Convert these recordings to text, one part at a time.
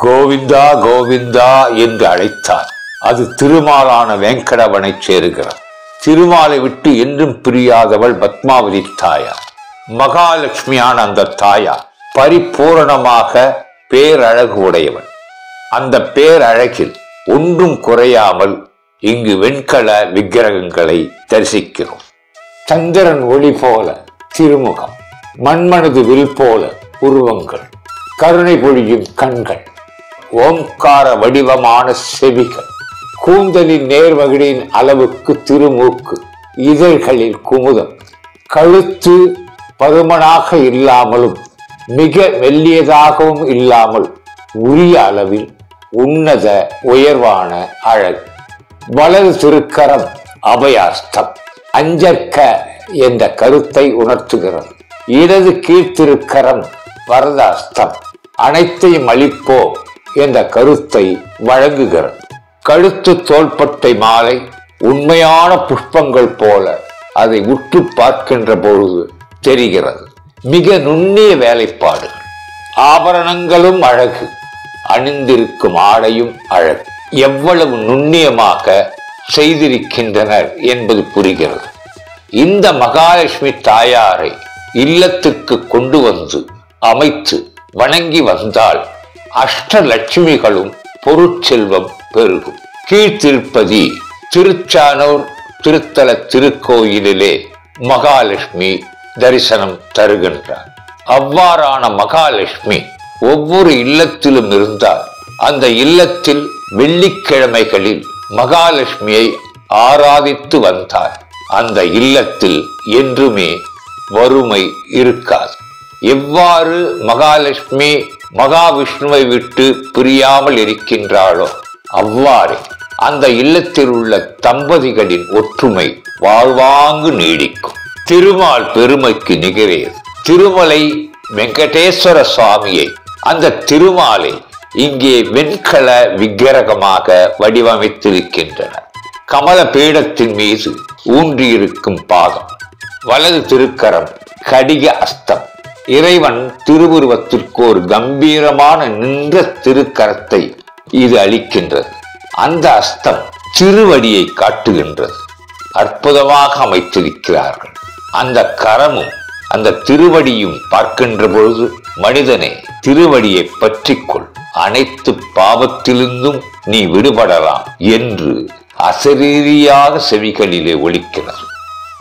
கோவிந்தா கோவிந்தா என்று அழைத்தார். அது திருமாலான வெங்கடவனை சேருகிறார். திருமாலை விட்டு என்றும் பிரியாதவள் பத்மாவதி தாயார். மகாலட்சுமியான அந்த தாயார் பரிபூரணமாக பேரழகு உடையவள். அந்த பேரழகில் ஒன்றும் குறையாமல் இங்கு வெண்கல விக்கிரகங்களை தரிசிக்கிறோம். சந்திரன் ஒளி போல திருமுகம், மண்மனது வில் போல உருவங்கள், கருணை பொழியும் கண்கள், ஓம்கார வடிவமான செவிகள், கூந்தலின் நேர்வகிடின் அளவுக்கு திருமூக்கு, இதழ்களில் குமுதம், கழுத்து பருமனாக இல்லாமலும் மிக மெல்லியதாகவும் இல்லாமல் உரிய அளவில் உன்னத உயர்வான அழகு. வலது திருக்கரம் அபயாஸ்தம், அஞ்சற்க என்ற கருத்தை உணர்த்துகிறது. இடது கீழ்த்திருக்கரம் வரதாஸ்தம், அனைத்தையும் அளிப்போ என்ற கருத்தை வழங்குகிறது. கழுத்து தோள்பட்டை மாலை உண்மையான புஷ்பங்கள் போல அதை உற்று பார்க்கின்ற பொழுது தெரிகிறது. மிக நுண்ணிய வேலைப்பாடுகள், ஆபரணங்களும் அழகு, அணிந்திருக்கும் ஆடையும் அழகு. எவ்வளவு நுண்ணியமாக செய்திருக்கின்றனர் என்பது புரிகிறது. இந்த மகாலட்சுமி தாயாரை இல்லத்துக்கு கொண்டு வந்து அமைத்து வணங்கி வந்தால் அஷ்டலட்சுமிகளும் பொருட்செல்வம் பெருகும். கீழ்த்திருப்பதி திருச்சானூர் திருத்தல திருக்கோயிலிலே மகாலட்சுமி தரிசனம் தருகின்றார். அவ்வாறான மகாலட்சுமி ஒவ்வொரு இல்லத்திலும் இருந்தால் அந்த இல்லத்தில் வெள்ளிக்கிழமைகளில் மகாலட்சுமியை ஆராதித்து வந்தார் அந்த இல்லத்தில் என்றுமே வறுமை இருக்காது. எவ்வாறு மகாலட்சுமி மகாவிஷ்ணுவை விட்டு பிரியாமல் இருக்கின்றாளோ அவ்வாறு அந்த இல்லத்தில் உள்ள தம்பதிகளின் ஒற்றுமை வாழ்வாங்கு நீடிக்கும். திருமால் பெருமைக்கு நிகரேது. திருமலை வெங்கடேஸ்வர சுவாமியை, அந்த திருமாலை இங்கே வெண்கல விக்கிரகமாக வடிவமைத்திருக்கின்றனர். கமல பீடத்தின் மீது ஊன்றியிருக்கும் பாதம், வலது திருக்கரம் கடிக அஸ்தம். இறைவன் திருவுருவத்திற்கு ஒரு கம்பீரமான நின்ற திருக்கரத்தை இது அளிக்கின்றது. அந்த அஸ்தம் திருவடியை காட்டுகின்றது. அற்புதமாக அமைத்திருக்கிறார்கள். அந்த கரமும் அந்த திருவடியும் பார்க்கின்ற பொழுது, மனிதனே திருவடியை பற்றிக்கொள், அனைத்து பாவத்திலிருந்தும் நீ விடுபடலாம் என்று அசரீரியாக செவிகளிலே ஒலிக்கிறது.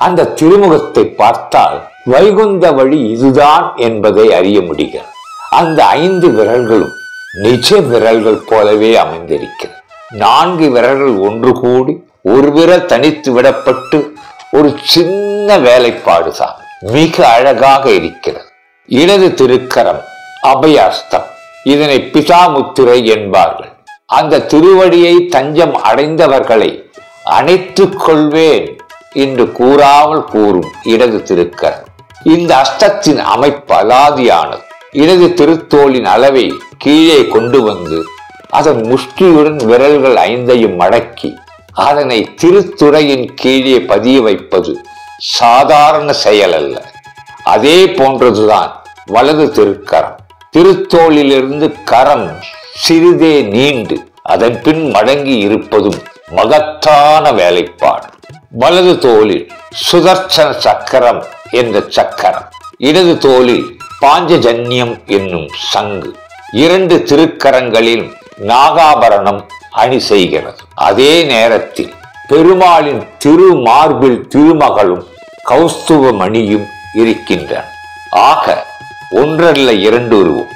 அந்த திருமுகத்தை பார்த்தால் வைகுந்த வழி இதுதான் என்பதை அறிய முடிகிறது. அந்த 5 விரல்களும் நிஜ விரல்கள் போலவே அமைந்திருக்கிறது. 4 விரல்கள் ஒன்று கூடி ஒரு விரல் தனித்து விடப்பட்டு ஒரு சின்ன வேலைப்பாடுதான். மிக அழகாக இருக்கிறது. இடது திருக்கரம் அபயாஸ்தம். இதனை பிசாமுத்திரை என்பார்கள். அந்த திருவடியை தஞ்சம் அடைந்தவர்களை அணைத்துக் கொள்வேன் என்று கூறாமல் கூறும் இடது திருக்கரம். இந்த அஸ்தத்தின் அமைப்பு அலாதியானது. இடது திருத்தோளின் அளவை கீழே கொண்டு வந்து அதன் முஷ்டியுடன் விரல்கள் 5ஐயும் மடக்கி அதனை திருத்துறையின் கீழே பதிய வைப்பது சாதாரண செயல் அல்ல. அதே போன்றதுதான் வலது திருக்கரம். திருத்தோளிலிருந்து கரம் சிறிதே நீண்டு அதன் பின் மடங்கி இருப்பதும் மகத்தான வேலைப்பாடு. வலது தோளில் சுதர்சன சக்கரம் என்ற சக்கரம், இடது தோளில் பாஞ்சஜன்யம் என்னும் சங்கு. 2 திருக்கரங்களில் நாகாபரணம் அணி செய்கிறது. அதே நேரத்தில் பெருமாளின் திருமார்பில் திருமகளும் கௌஸ்துவ மணியும் இருக்கின்றன. ஆக ஒன்றல்ல 2 உருவம்.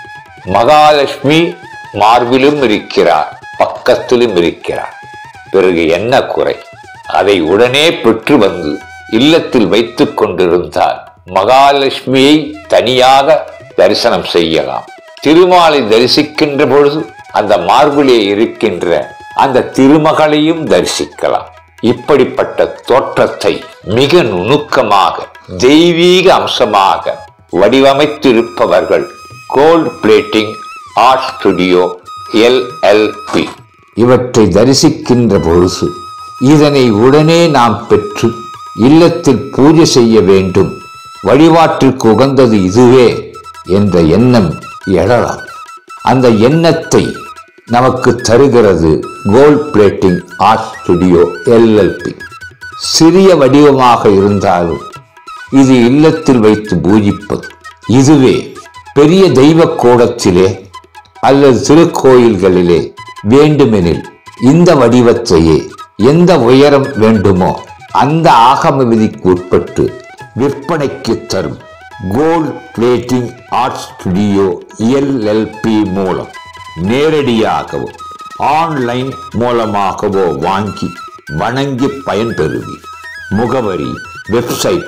மகாலட்சுமி மார்பிலும் இருக்கிறார், பக்கத்திலும் இருக்கிறார். பிறகு என்ன குறை? அதை உடனே பெற்று வந்து இல்லத்தில் வைத்துக் கொண்டிருந்தால் மகாலட்சுமியை தனியாக தரிசனம் செய்யலாம். திருமாலை தரிசிக்கின்ற பொழுது அந்த மார்பிலே இருக்கின்ற அந்த திருமகளையும் தரிசிக்கலாம். இப்படிப்பட்ட தோற்றத்தை மிக நுணுக்கமாக தெய்வீக அம்சமாக வடிவமைத்திருப்பவர்கள் gold plating art studio LLP. இவற்றை தரிசிக்கின்ற பொழுது இதனை உடனே நாம் பெற்று இல்லத்தில் பூஜை செய்ய வேண்டும், வழிபாட்டிற்கு உகந்தது இதுவே என்ற எண்ணம் எழலாம். அந்த எண்ணத்தை நமக்கு தருகிறது gold plating art studio LLP. சிறிய வடிவமாக இருந்தாலும் இது இல்லத்தில் வைத்து பூஜிப்பது. இதுவே பெரிய தெய்வ கோலத்திலே அல்லது திருக்கோயில்களிலே வேண்டுமெனில் இந்த வடிவத்தையே எந்த உயரம் வேண்டுமோ அந்த ஆகம விதிக்கு உட்பட்டு விற்பனைக்கு தரும் gold plating art studio LLP மூலம் நேரடியாகவோ ஆன்லைன் மூலமாகவோ வாங்கி வணங்கி பயன்பெறுவீர். முகவரி, வெப்சைட்,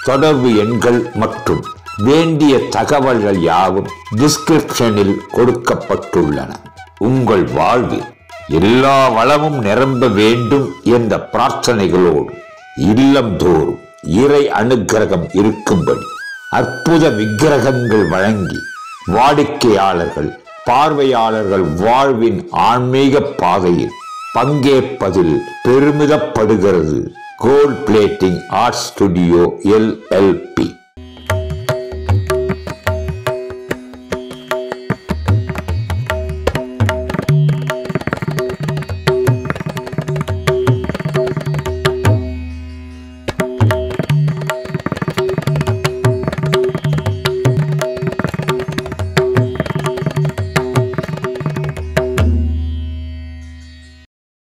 தொடர்பு எண்கள் மற்றும் வேண்டிய தகவல்கள் யாவும் டிஸ்கிரிப்ஷனில் கொடுக்கப்பட்டுள்ளன. உங்கள் வாழ்வில் எல்லா வளமும் நிரம்ப வேண்டும் என்ற பிரார்த்தனைகளோடு இல்லந்தோறும் இறை அனுக்கிரகம் இருக்கும்படி அற்புத விக்கிரகங்கள் வழங்கி வாடிக்கையாளர்கள், பார்வையாளர்கள் வாழ்வின் ஆன்மீக பாதையில் பங்கேற்பதில் பெருமிதப்படுகிறது gold plating art studio LLP.